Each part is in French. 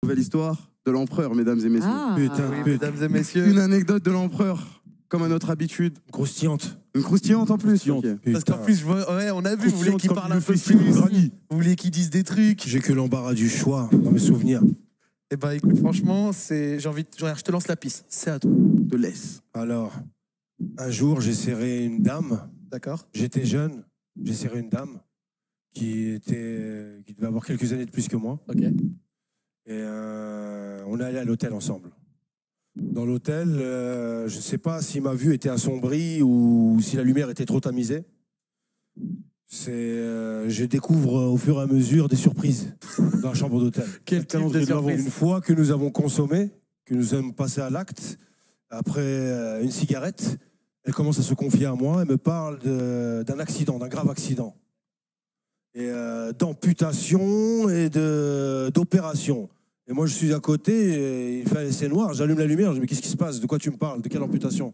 Nouvelle histoire de l'empereur, mesdames et messieurs. Ah. Putain, Oui, mesdames et messieurs. Une anecdote de l'empereur, comme à notre habitude. croustillante. Une croustillante en plus. Croustillante. Ok. Parce qu'en plus, ouais, on a vu, vous voulez qu'il parle un peu plus. Granny. Vous voulez qu'il dise des trucs. J'ai que l'embarras du choix dans mes souvenirs. Eh ben, écoute, franchement, je te lance la piste. C'est à toi. De laisse. Alors, un jour, j'ai serré une dame. D'accord. J'étais jeune. J'ai serré une dame qui devait avoir quelques années de plus que moi. Ok. Et on est allé à l'hôtel ensemble. Dans l'hôtel, je ne sais pas si ma vue était assombrie ou si la lumière était trop tamisée. Je découvre au fur et à mesure des surprises dans la chambre d'hôtel. Quel type de surprise. Une fois que nous avons consommé, que nous sommes passés à l'acte, après une cigarette, elle commence à se confier à moi et me parle d'un accident, d'un grave accident. Et d'amputation et d'opération. Et moi, je suis à côté, c'est noir, j'allume la lumière, je dis, mais qu'est-ce qui se passe? De quoi tu me parles? De quelle amputation?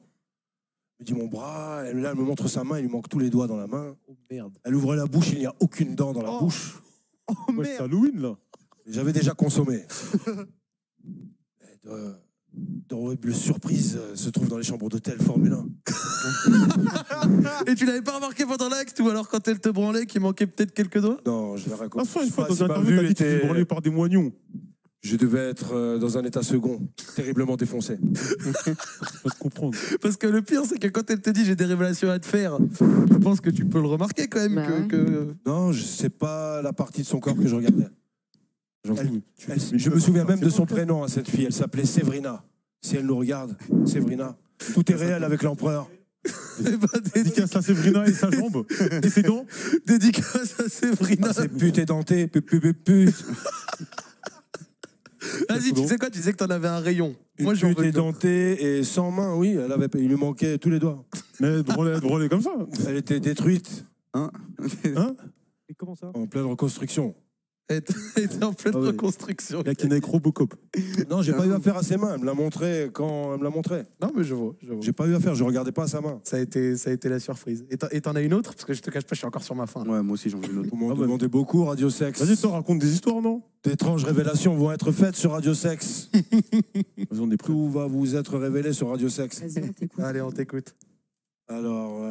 Elle me dit, mon bras, elle me montre sa main, il lui manque tous les doigts dans la main. Oh merde. Elle ouvre la bouche, il n'y a aucune dent dans la bouche. Oh Ouais, c'est merde. Halloween, là. J'avais déjà consommé. D'horribles surprises se trouvent dans les chambres d'hôtel Formule 1. Et tu l'avais pas remarqué pendant l'acte ou alors quand elle te branlait qu'il manquait peut-être quelques doigts? Non, je vais raconter. Enfin, une Je sais fois, pas dans si un ma interview, vue t'as dit que tu était- étais branlé par des moignons. Je devais être dans un état second, terriblement défoncé. Faut te comprendre. Parce que le pire, c'est que quand elle te dit j'ai des révélations à te faire, je pense que tu peux le remarquer quand même. Bah ouais. Non, c'est pas la partie de son corps que je regardais. J'avoue. Je me souviens même de son prénom à cette fille. Elle s'appelait Séverina. Si elle nous regarde, Séverina. Tout est réel avec l'empereur. Dédicace à Séverina et sa jambe. Et ses dents. Dédicace à Séverina. Ah, c'est pute édentée. Pute. Vas-y, tu sais quoi? Tu disais que t'en avais un rayon. Moi, Une j'en pute veux deux. édentée et sans main, oui. Il lui manquait tous les doigts. Mais elle drôlait comme ça. Elle était détruite Hein? Hein? Et comment ça? en pleine reconstruction. Elle était en pleine Ah ouais. reconstruction. Il y a qui avec Robocop. Non, j'ai pas eu affaire à ses mains. Elle me l'a montré quand elle me l'a montré. Non, mais je vois. J'ai pas eu affaire, je regardais pas à sa main. Ça a été la surprise. Et t'en as une autre? Parce que je te cache pas, je suis encore sur ma fin. Ouais, moi aussi j'en veux une autre. Vous m'en Ah bah. demandez beaucoup, Radio Sex. Vas-y, toi, raconte des histoires, non? D'étranges révélations vont être faites sur Radio Sex. Vas-y, on est prêts. Tout va vous être révélé sur Radio Sex. Vas-y, on t'écoute. Allez, on t'écoute. Alors,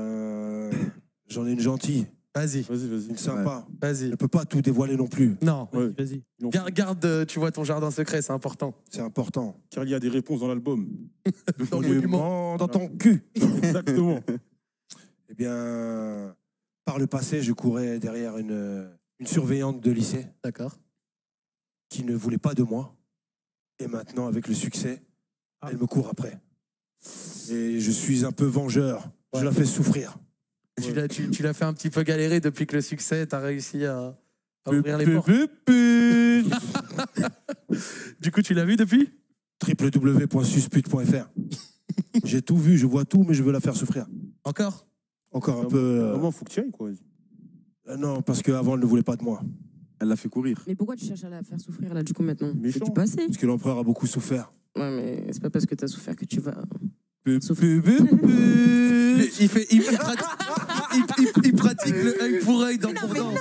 j'en ai une gentille, Vas-y, une sympa. Je vas-y. ne peux pas tout dévoiler non plus. Non, Ouais. vas-y. Non. Garde, tu vois, ton jardin secret, c'est important. C'est important. Car il y a des réponses dans l'album. Dans le monument. Monument dans ton cul. Exactement. Eh bien, par le passé, je courais derrière une surveillante de lycée D'accord. qui ne voulait pas de moi. Et maintenant, avec le succès, elle me court après. Et je suis un peu vengeur. Je Ouais. la fais souffrir. Tu l'as fait un petit peu galérer depuis que le succès, t'as réussi à ouvrir les portes. Du coup, tu l'as vu depuis? www.suspute.fr. J'ai tout vu, je vois tout, mais je veux la faire souffrir. Encore? Encore un peu. Vraiment, faut que tu ailles, quoi. Non, parce qu'avant, elle ne voulait pas de moi. Elle l'a fait courir. Mais pourquoi tu cherches à la faire souffrir là du coup maintenant? Méchant. C'est du passé. Parce que l'empereur a beaucoup souffert. Ouais, mais c'est pas parce que t'as souffert que tu vas. Il pratique le œil pour œil dans le bourdon.